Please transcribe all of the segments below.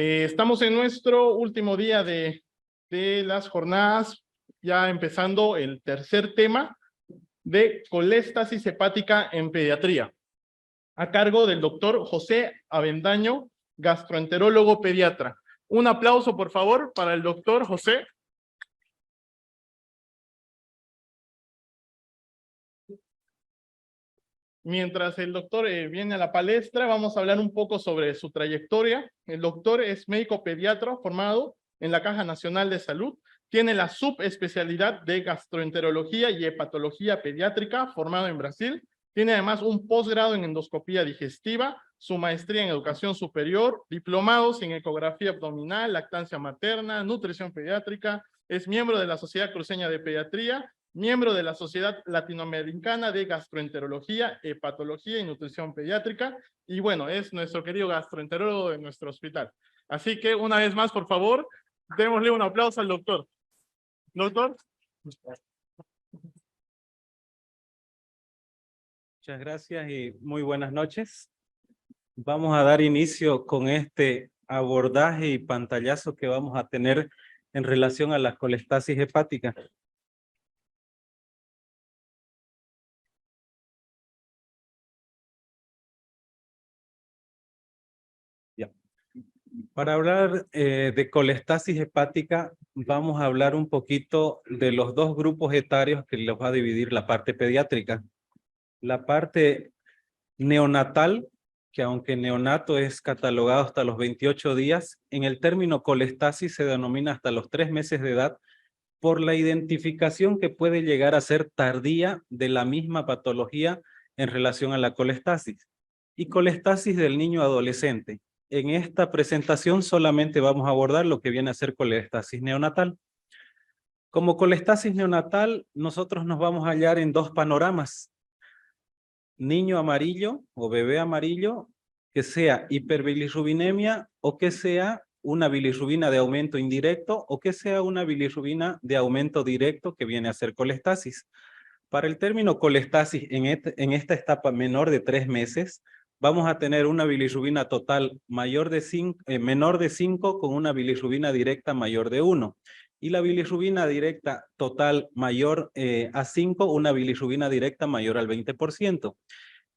Estamos en nuestro último día de las jornadas, ya empezando el tercer tema de coléstasis hepática en pediatría, a cargo del doctor José Avendaño, gastroenterólogo pediatra. Un aplauso, por favor, para el doctor José. Mientras el doctor viene a la palestra, vamos a hablar un poco sobre su trayectoria. El doctor es médico pediatra formado en la Caja Nacional de Salud. Tiene la subespecialidad de gastroenterología y hepatología pediátrica, formado en Brasil. Tiene además un posgrado en endoscopía digestiva, su maestría en educación superior, diplomados en ecografía abdominal, lactancia materna, nutrición pediátrica. Es miembro de la Sociedad Cruceña de Pediatría, miembro de la Sociedad Latinoamericana de Gastroenterología, Hepatología y Nutrición Pediátrica, y bueno, es nuestro querido gastroenterólogo de nuestro hospital. Así que una vez más, por favor, démosle un aplauso al doctor. Doctor. Muchas gracias y muy buenas noches. Vamos a dar inicio con este abordaje y pantallazo que vamos a tener en relación a la colestasis hepática. Para hablar de colestasis hepática, vamos a hablar un poquito de los dos grupos etarios que los va a dividir la parte pediátrica. La parte neonatal, que aunque neonato es catalogado hasta los 28 días, en el término colestasis se denomina hasta los 3 meses de edad por la identificación que puede llegar a ser tardía de la misma patología en relación a la colestasis. Y colestasis del niño adolescente. En esta presentación solamente vamos a abordar lo que viene a ser colestasis neonatal. Como colestasis neonatal, nosotros nos vamos a hallar en dos panoramas. Niño amarillo o bebé amarillo, que sea hiperbilirrubinemia o que sea una bilirrubina de aumento indirecto o que sea una bilirrubina de aumento directo que viene a ser colestasis. Para el término colestasis en esta etapa menor de 3 meses, vamos a tener una bilirrubina total menor de 5 con una bilirrubina directa mayor de 1. Y la bilirrubina directa total mayor a 5, una bilirrubina directa mayor al 20%.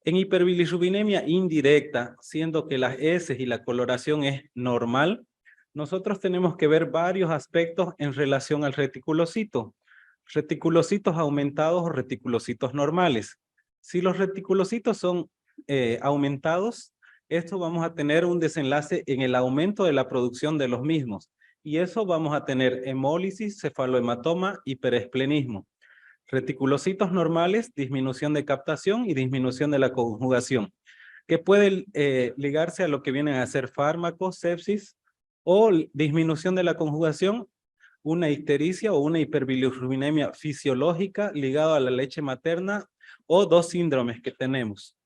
En hiperbilirrubinemia indirecta, siendo que las heces y la coloración es normal, nosotros tenemos que ver varios aspectos en relación al reticulocito. Reticulocitos aumentados o reticulocitos normales. Si los reticulocitos son aumentados, esto vamos a tener un desenlace en el aumento de la producción de los mismos. Y eso vamos a tener hemólisis, cefalohematoma, hiperesplenismo. Reticulocitos normales, disminución de captación y disminución de la conjugación, que puede ligarse a lo que vienen a ser fármacos, sepsis, o disminución de la conjugación, una ictericia o una hiperbilirrubinemia fisiológica ligada a la leche materna, o dos síndromes que tenemos.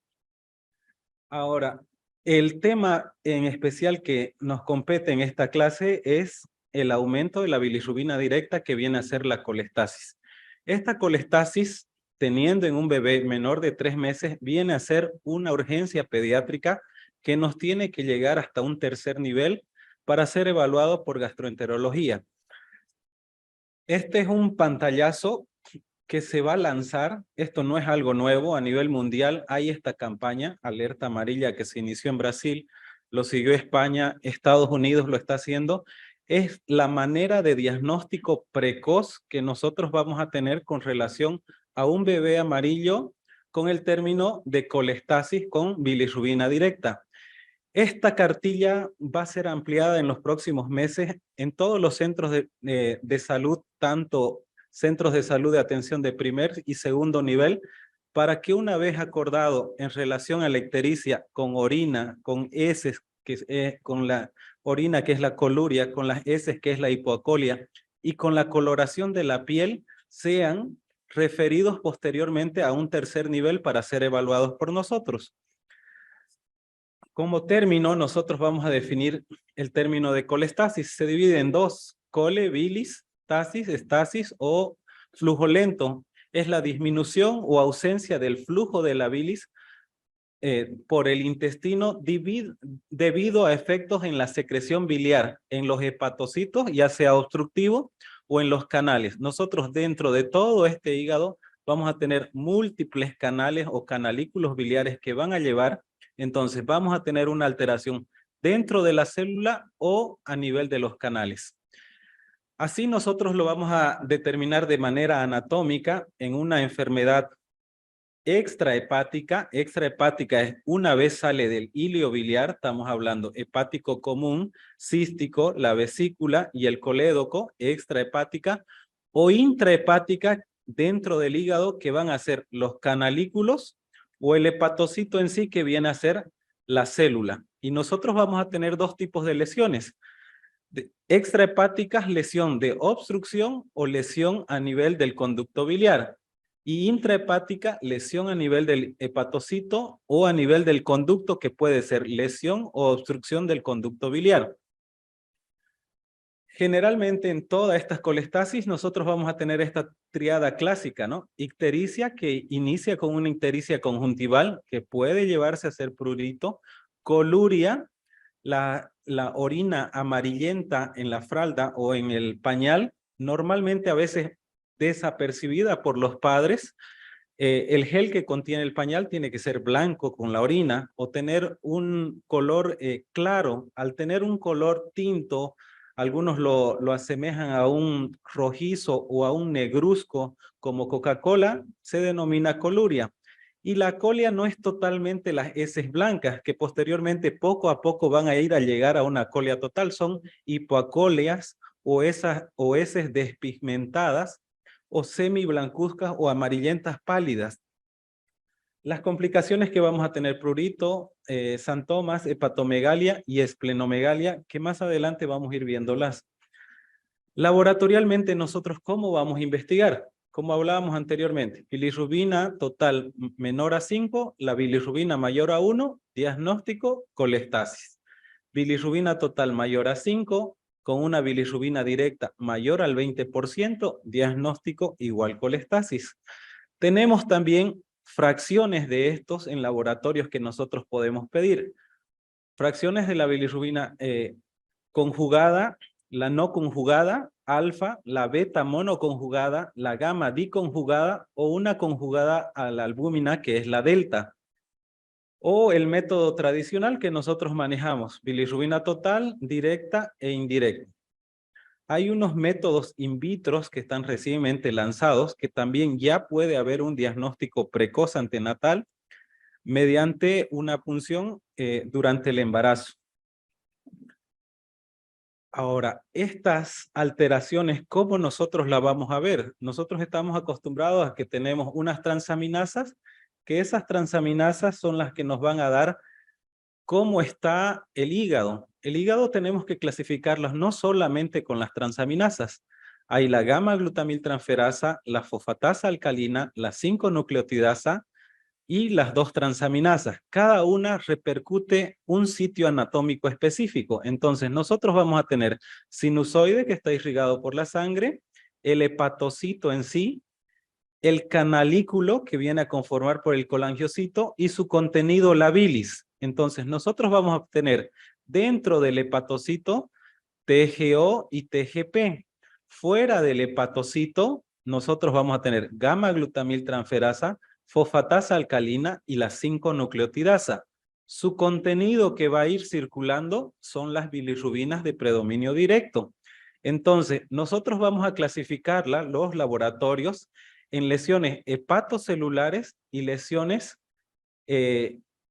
Ahora, el tema en especial que nos compete en esta clase es el aumento de la bilirrubina directa que viene a ser la colestasis. Esta colestasis, teniendo en un bebé menor de 3 meses, viene a ser una urgencia pediátrica que nos tiene que llegar hasta un tercer nivel para ser evaluado por gastroenterología. Este es un pantallazo que se va a lanzar. Esto no es algo nuevo a nivel mundial. Hay esta campaña, Alerta Amarilla, que se inició en Brasil, lo siguió España, Estados Unidos lo está haciendo. Es la manera de diagnóstico precoz que nosotros vamos a tener con relación a un bebé amarillo con el término de colestasis con bilirrubina directa. Esta cartilla va a ser ampliada en los próximos meses en todos los centros de salud, tanto centros de salud de atención de primer y segundo nivel, para que una vez acordado en relación a la ictericia con orina, con heces, con la orina que es la coluria, con las heces que es la hipoacolia, y con la coloración de la piel, sean referidos posteriormente a un tercer nivel para ser evaluados por nosotros. Como término, nosotros vamos a definir el término de colestasis. Se divide en dos: cole, bilis, tasis, estasis o flujo lento. Es la disminución o ausencia del flujo de la bilis por el intestino debido a efectos en la secreción biliar, en los hepatocitos, ya sea obstructivo o en los canales. Nosotros dentro de todo este hígado vamos a tener múltiples canales o canalículos biliares que van a llevar, entonces vamos a tener una alteración dentro de la célula o a nivel de los canales. Así nosotros lo vamos a determinar de manera anatómica en una enfermedad extrahepática. Extrahepática es una vez sale del hilio biliar, estamos hablando hepático común, cístico, la vesícula y el colédoco, extrahepática, o intrahepática dentro del hígado, que van a ser los canalículos o el hepatocito en sí, que viene a ser la célula. Y nosotros vamos a tener dos tipos de lesiones. Extrahepáticas, lesión de obstrucción o lesión a nivel del conducto biliar. Y intrahepática, lesión a nivel del hepatocito o a nivel del conducto, que puede ser lesión o obstrucción del conducto biliar. Generalmente en todas estas colestasis nosotros vamos a tener esta triada clásica, ¿no? Ictericia, que inicia con una ictericia conjuntival que puede llevarse a ser prurito, coluria, la orina amarillenta en la fralda o en el pañal, normalmente a veces desapercibida por los padres. El gel que contiene el pañal tiene que ser blanco con la orina o tener un color claro. Al tener un color tinto, algunos lo asemejan a un rojizo o a un negruzco como Coca-Cola, se denomina coluria. Y la colia no es totalmente las heces blancas, que posteriormente poco a poco van a ir a llegar a una colia total. Son hipoacolias o heces despigmentadas o semiblancuzcas o amarillentas pálidas. Las complicaciones que vamos a tener: prurito, santomas, hepatomegalia y esplenomegalia, que más adelante vamos a ir viéndolas. Laboratorialmente nosotros, ¿cómo vamos a investigar? Como hablábamos anteriormente, bilirrubina total menor a 5, la bilirrubina mayor a 1, diagnóstico, colestasis. Bilirrubina total mayor a 5, con una bilirrubina directa mayor al 20%, diagnóstico igual colestasis. Tenemos también fracciones de estos en laboratorios que nosotros podemos pedir. Fracciones de la bilirrubina conjugada, la no conjugada, alfa, la beta monoconjugada, la gamma diconjugada o una conjugada a la albúmina, que es la delta. O el método tradicional que nosotros manejamos, bilirrubina total, directa e indirecta. Hay unos métodos in vitro que están recientemente lanzados, que también ya puede haber un diagnóstico precoz antenatal mediante una punción durante el embarazo. Ahora, estas alteraciones, ¿cómo nosotros las vamos a ver? Nosotros estamos acostumbrados a que tenemos unas transaminasas, que esas transaminasas son las que nos van a dar cómo está el hígado. El hígado tenemos que clasificarlos no solamente con las transaminasas. Hay la gamma-glutamiltransferasa, la fosfatasa alcalina, la 5-nucleotidasa y las 2 transaminasas. Cada una repercute un sitio anatómico específico. Entonces nosotros vamos a tener sinusoide, que está irrigado por la sangre, el hepatocito en sí, el canalículo, que viene a conformar por el colangiocito, y su contenido, la bilis. Entonces nosotros vamos a obtener dentro del hepatocito TGO y TGP. Fuera del hepatocito nosotros vamos a tener gamma-glutamiltransferasa, fosfatasa alcalina y la 5-nucleotidasa. Su contenido que va a ir circulando son las bilirrubinas de predominio directo. Entonces, nosotros vamos a clasificarla, los laboratorios, en lesiones hepatocelulares y lesiones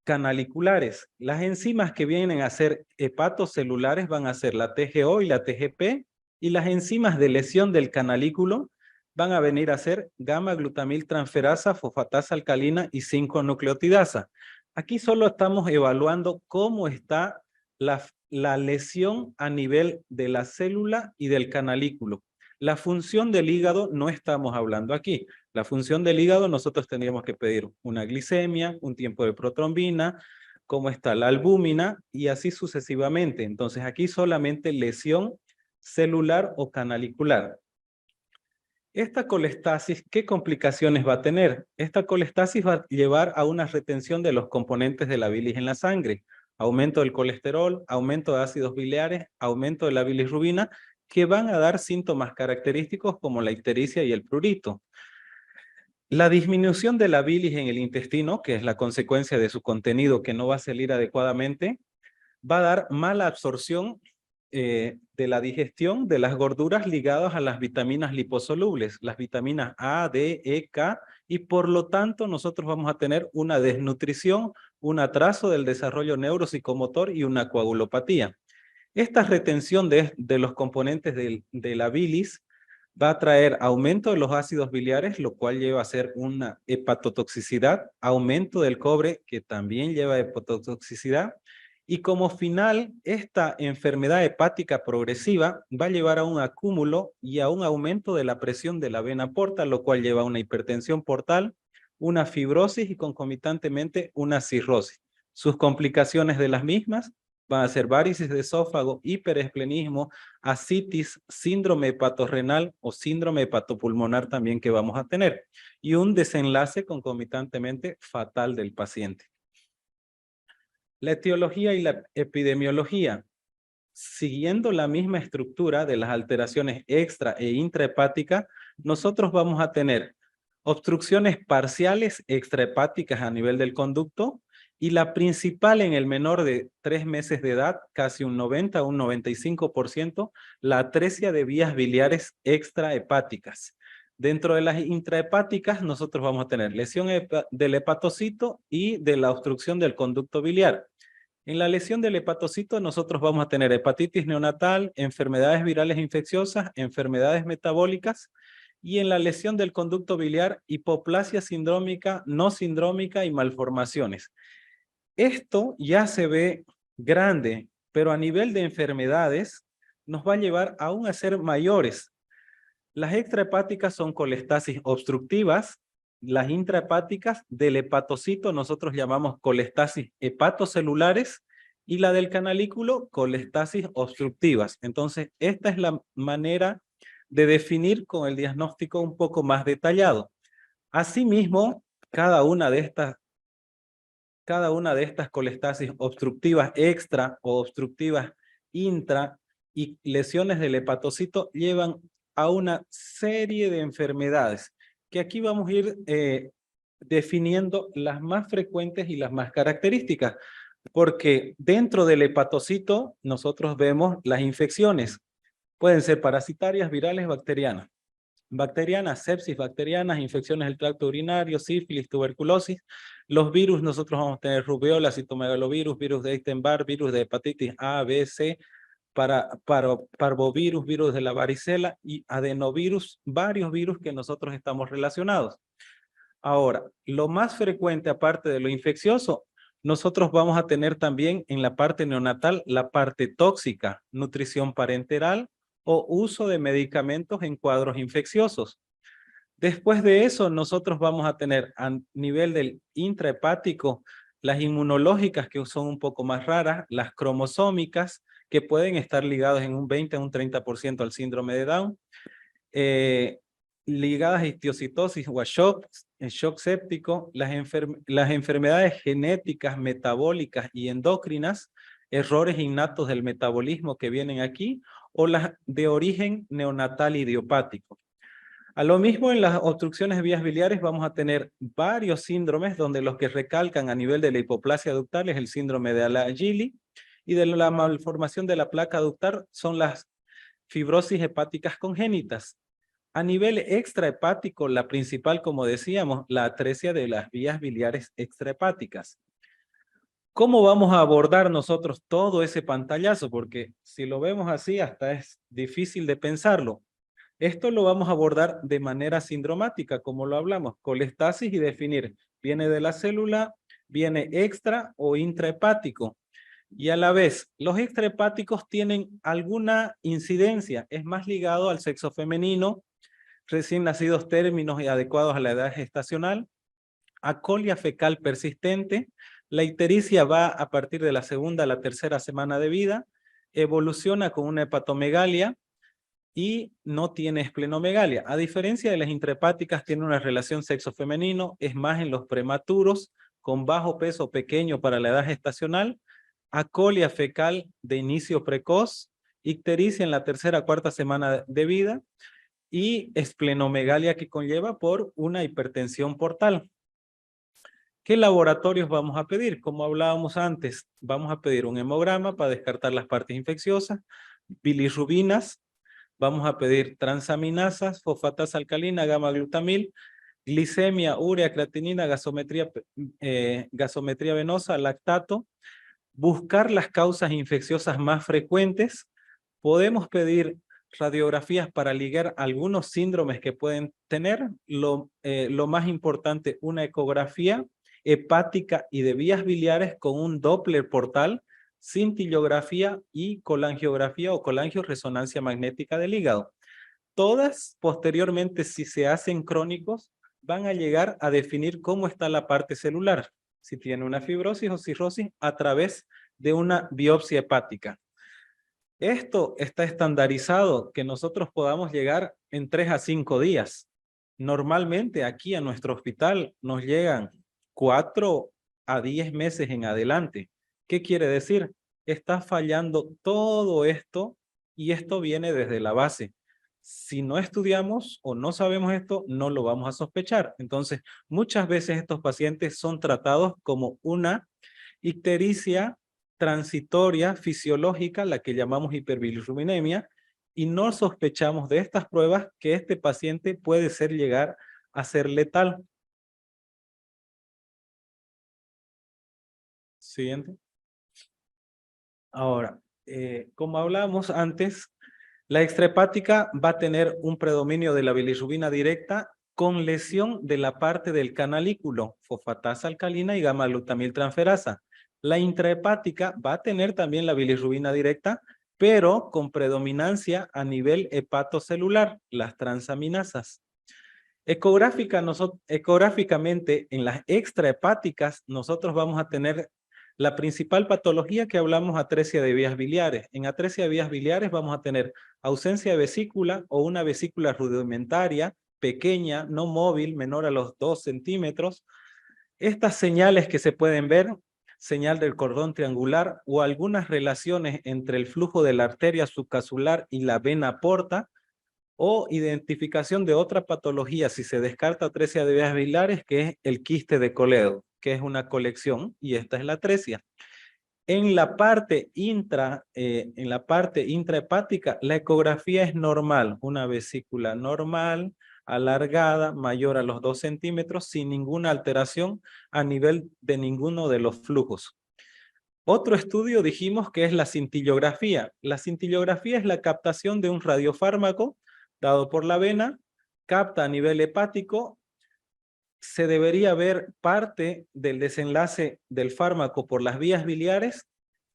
canaliculares. Las enzimas que vienen a ser hepatocelulares van a ser la TGO y la TGP, y las enzimas de lesión del canalículo van a venir a ser gamma-glutamiltransferasa, fosfatasa alcalina y 5-nucleotidasa. Aquí solo estamos evaluando cómo está la lesión a nivel de la célula y del canalículo. La función del hígado no estamos hablando aquí. La función del hígado nosotros tendríamos que pedir una glicemia, un tiempo de protrombina, cómo está la albúmina y así sucesivamente. Entonces aquí solamente lesión celular o canalicular. Esta colestasis, ¿qué complicaciones va a tener? Esta colestasis va a llevar a una retención de los componentes de la bilis en la sangre, aumento del colesterol, aumento de ácidos biliares, aumento de la bilirrubina, que van a dar síntomas característicos como la ictericia y el prurito. La disminución de la bilis en el intestino, que es la consecuencia de su contenido que no va a salir adecuadamente, va a dar mala absorción de la digestión de las gorduras ligadas a las vitaminas liposolubles, las vitaminas A, D, E, K, y por lo tanto nosotros vamos a tener una desnutrición, un atraso del desarrollo neuropsicomotor y una coagulopatía. Esta retención de los componentes de la bilis va a traer aumento de los ácidos biliares, lo cual lleva a ser una hepatotoxicidad, aumento del cobre, que también lleva a hepatotoxicidad, y como final, esta enfermedad hepática progresiva va a llevar a un acúmulo y a un aumento de la presión de la vena porta, lo cual lleva a una hipertensión portal, una fibrosis y concomitantemente una cirrosis. Sus complicaciones de las mismas van a ser varices de esófago, hiperesplenismo, ascitis, síndrome hepatorrenal o síndrome hepatopulmonar también que vamos a tener, y un desenlace concomitantemente fatal del paciente. La etiología y la epidemiología. Siguiendo la misma estructura de las alteraciones extra e intrahepáticas, nosotros vamos a tener obstrucciones parciales extrahepáticas a nivel del conducto, y la principal en el menor de 3 meses de edad, casi un 90 o un 95%, la atresia de vías biliares extrahepáticas. Dentro de las intrahepáticas, nosotros vamos a tener lesión del hepatocito y de la obstrucción del conducto biliar. En la lesión del hepatocito nosotros vamos a tener hepatitis neonatal, enfermedades virales infecciosas, enfermedades metabólicas, y en la lesión del conducto biliar, hipoplasia sindrómica, no sindrómica y malformaciones. Esto ya se ve grande, pero a nivel de enfermedades nos va a llevar aún a ser mayores. Las extrahepáticas son colestasis obstructivas, las intrahepáticas del hepatocito nosotros llamamos colestasis hepatocelulares, y la del canalículo colestasis obstructivas. Entonces, esta es la manera de definir con el diagnóstico un poco más detallado. Asimismo, cada una de estas colestasis obstructivas extra o obstructivas intra y lesiones del hepatocito llevan a una serie de enfermedades que aquí vamos a ir definiendo las más frecuentes y las más características, porque dentro del hepatocito nosotros vemos las infecciones. Pueden ser parasitarias, virales, bacterianas. Bacterianas, sepsis bacterianas, infecciones del tracto urinario, sífilis, tuberculosis. Los virus, nosotros vamos a tener rubiola, citomegalovirus, virus de Epstein-Barr, virus de hepatitis A, B, C, parvovirus, virus de la varicela y adenovirus, varios virus que nosotros estamos relacionados. Ahora, lo más frecuente aparte de lo infeccioso, nosotros vamos a tener también en la parte neonatal la parte tóxica, nutrición parenteral o uso de medicamentos en cuadros infecciosos. Después de eso, nosotros vamos a tener a nivel del intrahepático las inmunológicas, que son un poco más raras, las cromosómicas, que pueden estar ligadas en un 20 a un 30% al síndrome de Down, ligadas a histiocytosis o a shock séptico, las enfermedades genéticas, metabólicas y endócrinas, errores innatos del metabolismo que vienen aquí, o las de origen neonatal idiopático. A lo mismo en las obstrucciones de vías biliares vamos a tener varios síndromes donde los que recalcan a nivel de la hipoplasia ductal es el síndrome de Ala-Gili, y de la malformación de la placa ductal son las fibrosis hepáticas congénitas. A nivel extrahepático, la principal, como decíamos, la atresia de las vías biliares extrahepáticas. ¿Cómo vamos a abordar nosotros todo ese pantallazo? Porque si lo vemos así, hasta es difícil de pensarlo. Esto lo vamos a abordar de manera sindromática, como lo hablamos, colestasis y definir, ¿viene de la célula, viene extra o intrahepático? Y a la vez, los extrahepáticos tienen alguna incidencia, es más ligado al sexo femenino, recién nacidos términos y adecuados a la edad gestacional, acolia fecal persistente, la ictericia va a partir de la segunda a la tercera semana de vida, evoluciona con una hepatomegalia, y no tiene esplenomegalia. A diferencia de las intrahepáticas, tiene una relación sexo-femenino, es más en los prematuros, con bajo peso pequeño para la edad gestacional, acolia fecal de inicio precoz, ictericia en la tercera o cuarta semana de vida y esplenomegalia que conlleva por una hipertensión portal. ¿Qué laboratorios vamos a pedir? Como hablábamos antes, vamos a pedir un hemograma para descartar las partes infecciosas, bilirrubinas, vamos a pedir transaminasas, fosfatasa alcalina, gamma-glutamil, glicemia, urea, creatinina, gasometría venosa, lactato, buscar las causas infecciosas más frecuentes. Podemos pedir radiografías para ligar algunos síndromes que pueden tener. Lo más importante, una ecografía hepática y de vías biliares con un Doppler portal, cintillografía y colangiografía o colangioresonancia magnética del hígado. Todas, posteriormente, si se hacen crónicos, van a llegar a definir cómo está la parte celular, si tiene una fibrosis o cirrosis, a través de una biopsia hepática. Esto está estandarizado que nosotros podamos llegar en 3 a 5 días. Normalmente aquí a nuestro hospital nos llegan 4 a 10 meses en adelante. ¿Qué quiere decir? Está fallando todo esto y esto viene desde la base. Si no estudiamos o no sabemos esto, no lo vamos a sospechar. Entonces, muchas veces estos pacientes son tratados como una ictericia transitoria fisiológica, la que llamamos hiperbilirrubinemia, y no sospechamos de estas pruebas que este paciente puede llegar a ser letal. Siguiente. Ahora, como hablábamos antes, la extrahepática va a tener un predominio de la bilirrubina directa con lesión de la parte del canalículo, fosfatasa alcalina y gamma-glutamiltransferasa. La intrahepática va a tener también la bilirrubina directa, pero con predominancia a nivel hepatocelular, las transaminasas. Ecográficamente, en las extrahepáticas, nosotros vamos a tener la principal patología que hablamos, atresia de vías biliares. En atresia de vías biliares vamos a tener ausencia de vesícula o una vesícula rudimentaria, pequeña, no móvil, menor a los 2 centímetros. Estas señales que se pueden ver, señal del cordón triangular o algunas relaciones entre el flujo de la arteria subcasular y la vena porta, o identificación de otra patología si se descarta atresia de vías biliares, que es el quiste de Coledo, que es una colección, y esta es la atresia. En la parte intrahepática, la ecografía es normal, una vesícula normal, alargada, mayor a los 2 centímetros, sin ninguna alteración a nivel de ninguno de los flujos. Otro estudio dijimos que es la cintillografía. La cintillografía es la captación de un radiofármaco dado por la vena, capta a nivel hepático, se debería ver parte del desenlace del fármaco por las vías biliares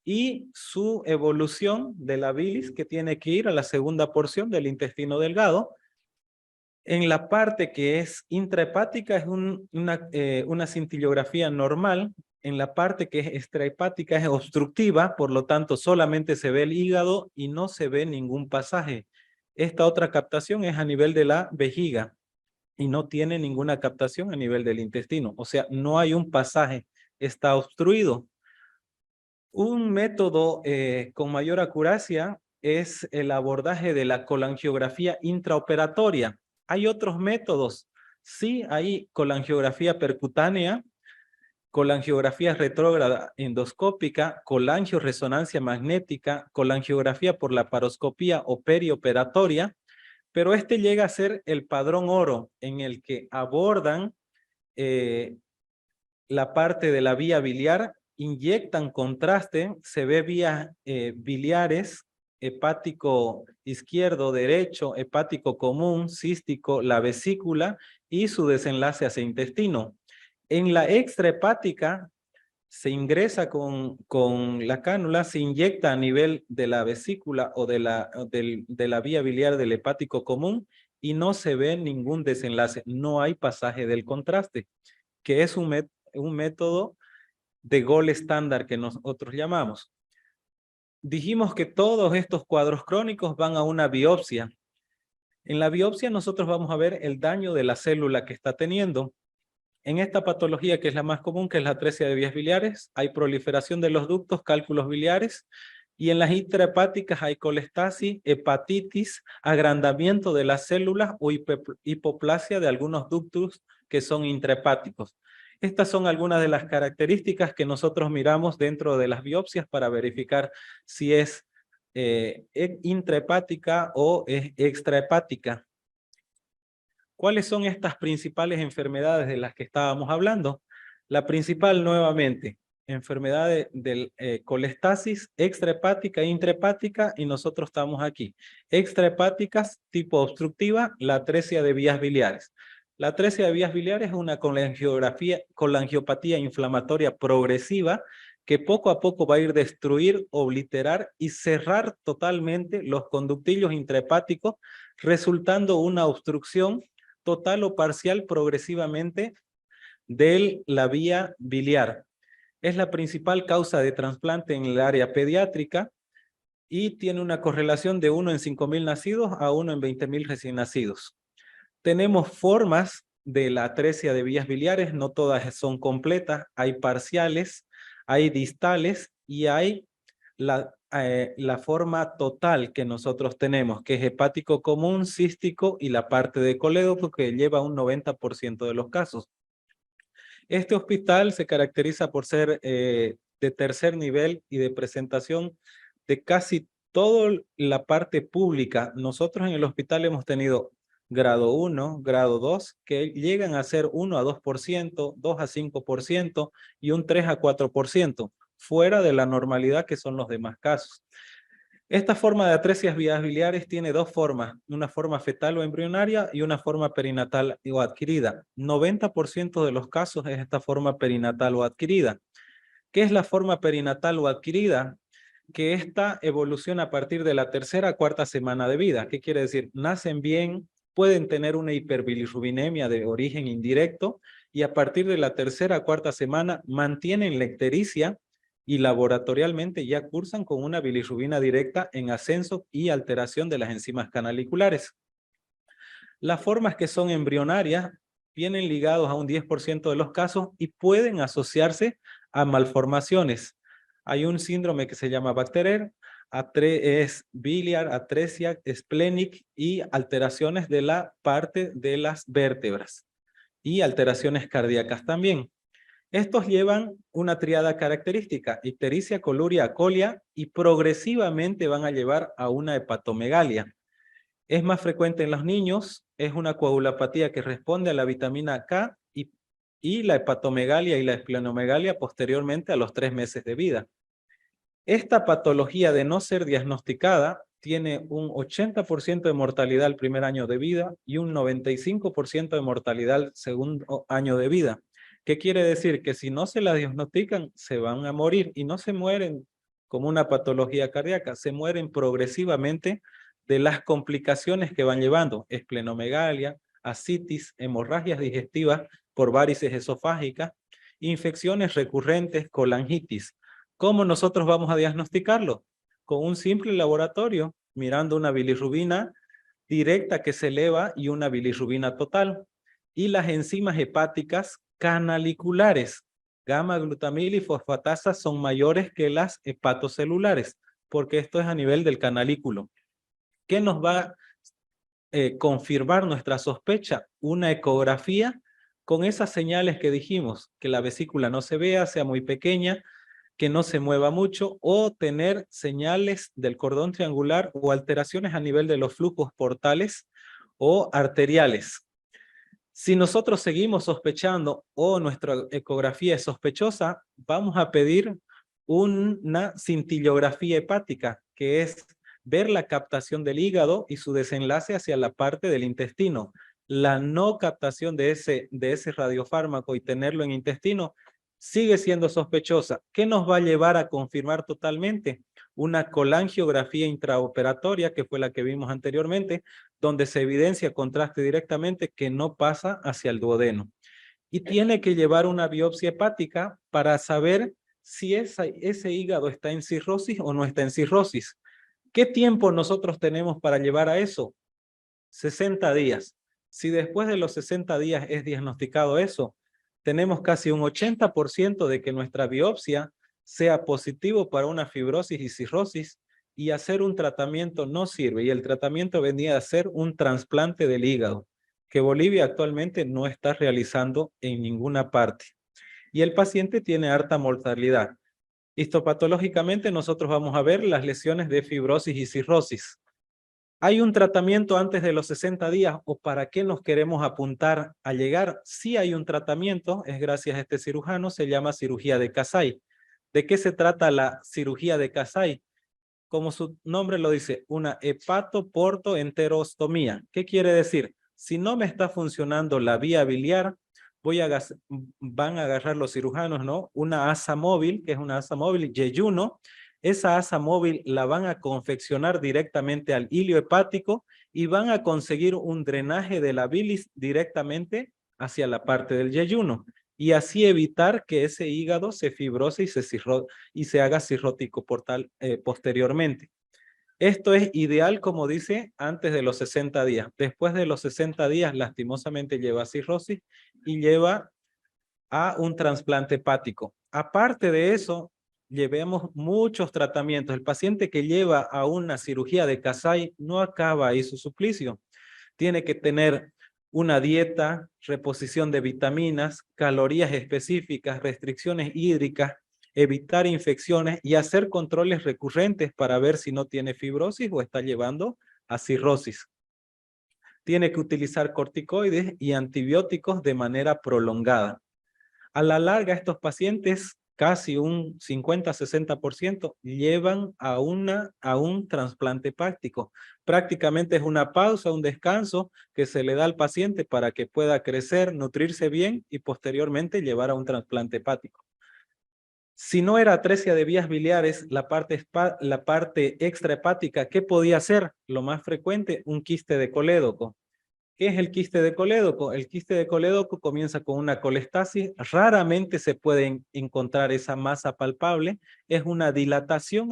y su evolución de la bilis que tiene que ir a la segunda porción del intestino delgado. En la parte que es intrahepática es una cintillografía normal. En la parte que es extrahepática es obstructiva, por lo tanto solamente se ve el hígado y no se ve ningún pasaje. Esta otra captación es a nivel de la vejiga y no tiene ninguna captación a nivel del intestino. O sea, no hay un pasaje, está obstruido. Un método con mayor acuracia es el abordaje de la colangiografía intraoperatoria. Hay otros métodos. Sí, hay colangiografía percutánea, colangiografía retrógrada endoscópica, colangioresonancia magnética, colangiografía por laparoscopía o perioperatoria, pero este llega a ser el padrón oro en el que abordan la parte de la vía biliar, inyectan contraste, se ve vías biliares, hepático izquierdo, derecho, hepático común, cístico, la vesícula y su desenlace hacia intestino. En la extrahepática se ingresa con la cánula, se inyecta a nivel de la vesícula o de la vía biliar del hepático común y no se ve ningún desenlace, no hay pasaje del contraste, que es un método de gold estándar que nosotros llamamos. Dijimos que todos estos cuadros crónicos van a una biopsia. En la biopsia nosotros vamos a ver el daño de la célula que está teniendo. En esta patología, que es la más común, que es la atresia de vías biliares, hay proliferación de los ductos, cálculos biliares, y en las intrahepáticas hay colestasis, hepatitis, agrandamiento de las células o hipoplasia de algunos ductos que son intrahepáticos. Estas son algunas de las características que nosotros miramos dentro de las biopsias para verificar si es intrahepática o es extrahepática. ¿Cuáles son estas principales enfermedades de las que estábamos hablando? La principal, nuevamente, enfermedad de colestasis extrahepática e intrahepática, y nosotros estamos aquí. Extrahepáticas tipo obstructiva, la atresia de vías biliares. La atresia de vías biliares es una colangiopatía inflamatoria progresiva que poco a poco va a ir destruir, obliterar y cerrar totalmente los conductillos intrahepáticos, resultando una obstrucción total o parcial progresivamente de la vía biliar. Es la principal causa de trasplante en el área pediátrica y tiene una correlación de 1 en 5.000 nacidos a 1 en 20.000 recién nacidos. Tenemos formas de la atresia de vías biliares, no todas son completas, hay parciales, hay distales y hay la forma total que nosotros tenemos, que es hepático común, cístico y la parte de colédoco, que lleva un 90% de los casos. Este hospital se caracteriza por ser de tercer nivel y de presentación de casi toda la parte pública. Nosotros en el hospital hemos tenido grado 1, grado 2, que llegan a ser 1 a 2%, 2 a 5% y un 3 a 4%, fuera de la normalidad que son los demás casos. Esta forma de atresias vías biliares tiene dos formas, una forma fetal o embrionaria y una forma perinatal o adquirida. 90% de los casos es esta forma perinatal o adquirida. ¿Qué es la forma perinatal o adquirida? Que esta evoluciona a partir de la tercera a cuarta semana de vida. ¿Qué quiere decir? Nacen bien, pueden tener una hiperbilirrubinemia de origen indirecto y a partir de la tercera a cuarta semana mantienen la ictericia y laboratorialmente ya cursan con una bilirrubina directa en ascenso y alteración de las enzimas canaliculares. Las formas que son embrionarias vienen ligados a un 10% de los casos y pueden asociarse a malformaciones. Hay un síndrome que se llama Bacterer, es biliar, atresia, splenic y alteraciones de la parte de las vértebras y alteraciones cardíacas también. Estos llevan una triada característica, ictericia, coluria, acolia, y progresivamente van a llevar a una hepatomegalia. Es más frecuente en los niños, es una coagulopatía que responde a la vitamina K y la hepatomegalia y la esplenomegalia posteriormente a los 3 meses de vida. Esta patología, de no ser diagnosticada, tiene un 80% de mortalidad el primer año de vida y un 95% de mortalidad el segundo año de vida. ¿Qué quiere decir? Que si no se la diagnostican, se van a morir y no se mueren como una patología cardíaca, se mueren progresivamente de las complicaciones que van llevando, esplenomegalia, ascitis, hemorragias digestivas por varices esofágicas, infecciones recurrentes, colangitis. ¿Cómo nosotros vamos a diagnosticarlo? Con un simple laboratorio, mirando una bilirrubina directa que se eleva y una bilirrubina total. Y las enzimas hepáticas canaliculares, gamma-glutamil y fosfatasa, son mayores que las hepatocelulares, porque esto es a nivel del canalículo. ¿Qué nos va a confirmar nuestra sospecha? Una ecografía con esas señales que dijimos, que la vesícula no se vea, sea muy pequeña, que no se mueva mucho, o tener señales del cordón triangular o alteraciones a nivel de los flujos portales o arteriales. Si nosotros seguimos sospechando o nuestra ecografía es sospechosa, vamos a pedir una cintillografía hepática, que es ver la captación del hígado y su desenlace hacia la parte del intestino. La no captación de ese radiofármaco y tenerlo en intestino sigue siendo sospechosa. ¿Qué nos va a llevar a confirmar totalmente? Una colangiografía intraoperatoria, que fue la que vimos anteriormente, donde se evidencia contraste directamente que no pasa hacia el duodeno. Y tiene que llevar una biopsia hepática para saber si ese hígado está en cirrosis o no está en cirrosis. ¿Qué tiempo nosotros tenemos para llevar a eso? 60 días. Si después de los 60 días es diagnosticado eso, tenemos casi un 80% de que nuestra biopsia sea positivo para una fibrosis y cirrosis, y hacer un tratamiento no sirve. Y el tratamiento venía a ser un trasplante del hígado, que Bolivia actualmente no está realizando en ninguna parte. Y el paciente tiene alta mortalidad. Histopatológicamente nosotros vamos a ver las lesiones de fibrosis y cirrosis. ¿Hay un tratamiento antes de los 60 días o para qué nos queremos apuntar a llegar? Sí hay un tratamiento, es gracias a este cirujano, se llama cirugía de Kasai. ¿De qué se trata la cirugía de Kasai? Como su nombre lo dice, una hepatoportoenterostomía. ¿Qué quiere decir? Si no me está funcionando la vía biliar, van a agarrar los cirujanos, ¿no? Una asa móvil, que es una asa móvil, yeyuno. Esa asa móvil la van a confeccionar directamente al hilio hepático y van a conseguir un drenaje de la bilis directamente hacia la parte del yeyuno. Y así evitar que ese hígado se fibrose y se haga cirrótico posteriormente. Esto es ideal, como dice, antes de los 60 días. Después de los 60 días, lastimosamente lleva a cirrosis y lleva a un trasplante hepático. Aparte de eso, llevemos muchos tratamientos. El paciente que lleva a una cirugía de Kasai no acaba ahí su suplicio. Tiene que tener una dieta, reposición de vitaminas, calorías específicas, restricciones hídricas, evitar infecciones y hacer controles recurrentes para ver si no tiene fibrosis o está llevando a cirrosis. Tiene que utilizar corticoides y antibióticos de manera prolongada. A la larga, estos pacientes, casi un 50-60%, llevan a un trasplante hepático. Prácticamente es una pausa, un descanso que se le da al paciente para que pueda crecer, nutrirse bien y posteriormente llevar a un trasplante hepático. Si no era atresia de vías biliares, la parte extrahepática, ¿qué podía ser? Lo más frecuente, un quiste de colédoco. ¿Qué es el quiste de colédoco? El quiste de colédoco comienza con una colestasis, raramente se puede encontrar esa masa palpable, es una dilatación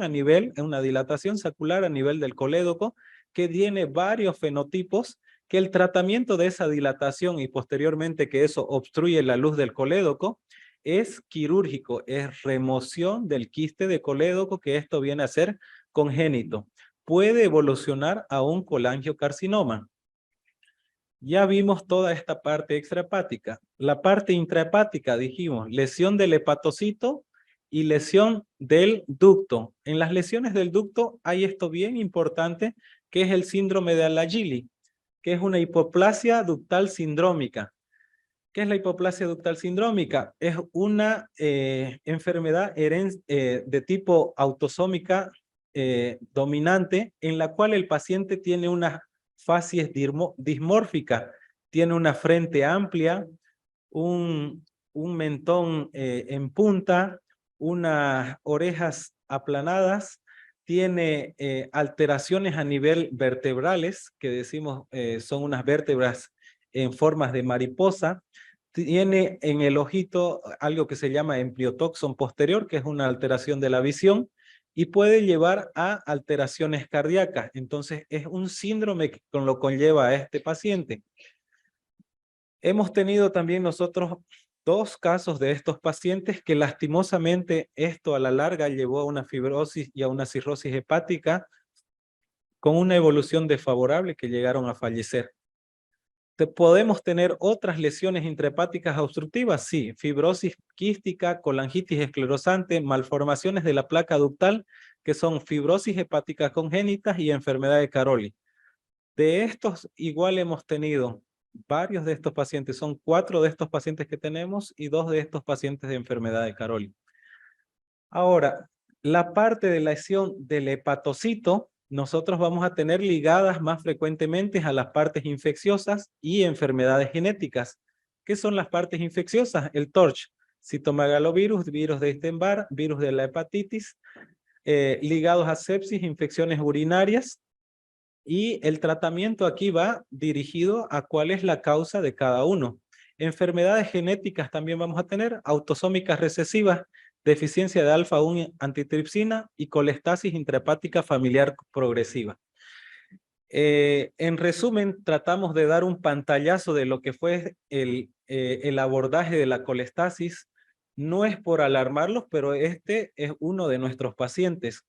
una dilatación sacular a nivel del colédoco que tiene varios fenotipos, que el tratamiento de esa dilatación y posteriormente que eso obstruye la luz del colédoco es quirúrgico, es remoción del quiste de colédoco, que esto viene a ser congénito. Puede evolucionar a un colangiocarcinoma. Ya vimos toda esta parte extrahepática. La parte intrahepática, dijimos, lesión del hepatocito y lesión del ducto. En las lesiones del ducto hay esto bien importante, que es el síndrome de Alagili, que es una hipoplasia ductal sindrómica. ¿Qué es la hipoplasia ductal sindrómica? Es una enfermedad de tipo autosómica dominante, en la cual el paciente tiene una facies dismórfica, tiene una frente amplia, un mentón en punta, unas orejas aplanadas, tiene alteraciones a nivel vertebrales, que decimos son unas vértebras en formas de mariposa, tiene en el ojito algo que se llama empliotoxón posterior, que es una alteración de la visión, y puede llevar a alteraciones cardíacas. Entonces, es un síndrome que lo conlleva a este paciente. Hemos tenido también nosotros 2 casos de estos pacientes que lastimosamente esto a la larga llevó a una fibrosis y a una cirrosis hepática con una evolución desfavorable que llegaron a fallecer. ¿Podemos tener otras lesiones intrahepáticas obstructivas? Sí, fibrosis quística, colangitis esclerosante, malformaciones de la placa ductal, que son fibrosis hepáticas congénitas y enfermedad de Caroli. De estos, igual hemos tenido varios de estos pacientes, son 4 de estos pacientes que tenemos y 2 de estos pacientes de enfermedad de Caroli. Ahora, la parte de la lesión del hepatocito, nosotros vamos a tener ligadas más frecuentemente a las partes infecciosas y enfermedades genéticas. ¿Qué son las partes infecciosas? El TORCH, citomegalovirus, virus de Epstein-Barr, virus de la hepatitis, ligados a sepsis, infecciones urinarias, y el tratamiento aquí va dirigido a cuál es la causa de cada uno. Enfermedades genéticas también vamos a tener, autosómicas recesivas, deficiencia de alfa-1 antitripsina y colestasis intrahepática familiar progresiva. En resumen, tratamos de dar un pantallazo de lo que fue el abordaje de la colestasis. No es por alarmarlos, pero este es uno de nuestros pacientes.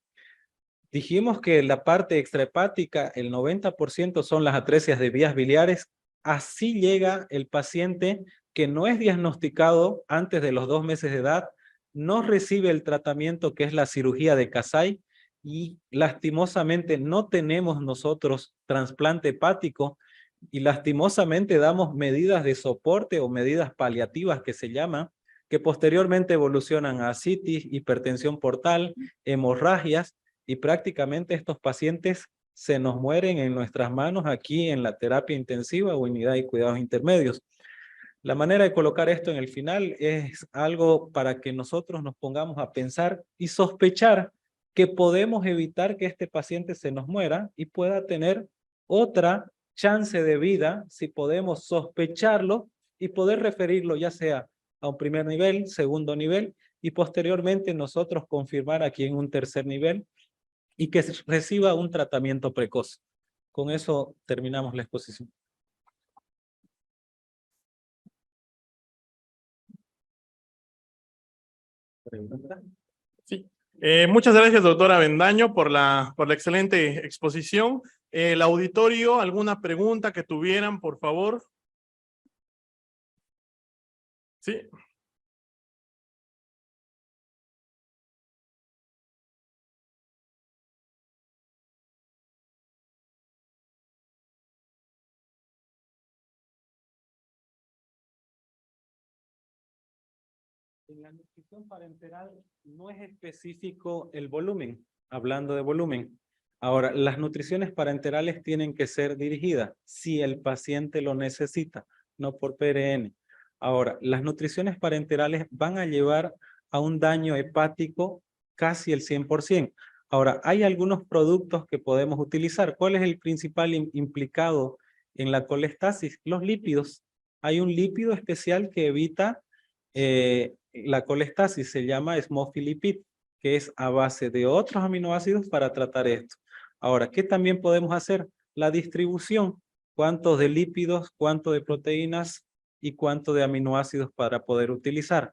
Dijimos que la parte extrahepática, el 90% son las atresias de vías biliares. Así llega el paciente que no es diagnosticado antes de los 2 meses de edad, no recibe el tratamiento que es la cirugía de Kasai y lastimosamente no tenemos nosotros trasplante hepático y lastimosamente damos medidas de soporte o medidas paliativas que se llaman, que posteriormente evolucionan a ascitis, hipertensión portal, hemorragias, y prácticamente estos pacientes se nos mueren en nuestras manos aquí en la terapia intensiva o unidad de cuidados intermedios. La manera de colocar esto en el final es algo para que nosotros nos pongamos a pensar y sospechar que podemos evitar que este paciente se nos muera y pueda tener otra chance de vida si podemos sospecharlo y poder referirlo ya sea a un primer nivel, segundo nivel y posteriormente nosotros confirmar aquí en un tercer nivel y que reciba un tratamiento precoz. Con eso terminamos la exposición. Sí. Muchas gracias, doctora Avendaño, por la excelente exposición. El auditorio, ¿alguna pregunta que tuvieran, por favor? Sí. En la nutrición parenteral no es específico el volumen, hablando de volumen. Ahora, las nutriciones parenterales tienen que ser dirigidas si el paciente lo necesita, no por PRN. Ahora, las nutriciones parenterales van a llevar a un daño hepático casi el 100%. Ahora, hay algunos productos que podemos utilizar. ¿Cuál es el principal implicado en la colestasis? Los lípidos. Hay un lípido especial que evita la colestasis, se llama Smofilipid, que es a base de otros aminoácidos para tratar esto. Ahora, ¿qué también podemos hacer? La distribución. ¿Cuántos de lípidos, cuánto de proteínas y cuánto de aminoácidos para poder utilizar?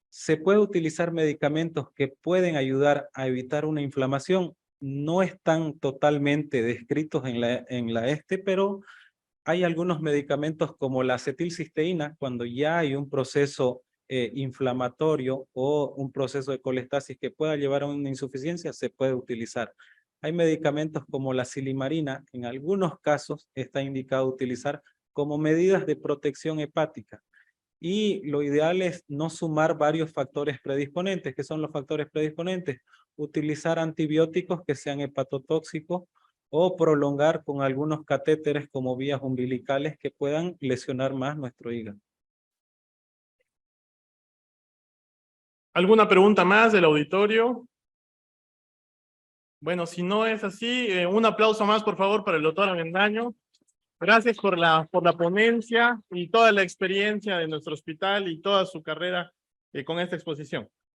Se puede utilizar medicamentos que pueden ayudar a evitar una inflamación. No están totalmente descritos en la pero hay algunos medicamentos como la acetilcisteína, cuando ya hay un proceso inflamatorio o un proceso de colestasis que pueda llevar a una insuficiencia, se puede utilizar. Hay medicamentos como la silimarina, en algunos casos está indicado utilizar como medidas de protección hepática. Y lo ideal es no sumar varios factores predisponentes. ¿Qué son los factores predisponentes? Utilizar antibióticos que sean hepatotóxicos o prolongar con algunos catéteres como vías umbilicales que puedan lesionar más nuestro hígado. ¿Alguna pregunta más del auditorio? Bueno, si no es así, un aplauso más, por favor, para el doctor Avendaño. Gracias por la ponencia y toda la experiencia de nuestro hospital y toda su carrera con esta exposición.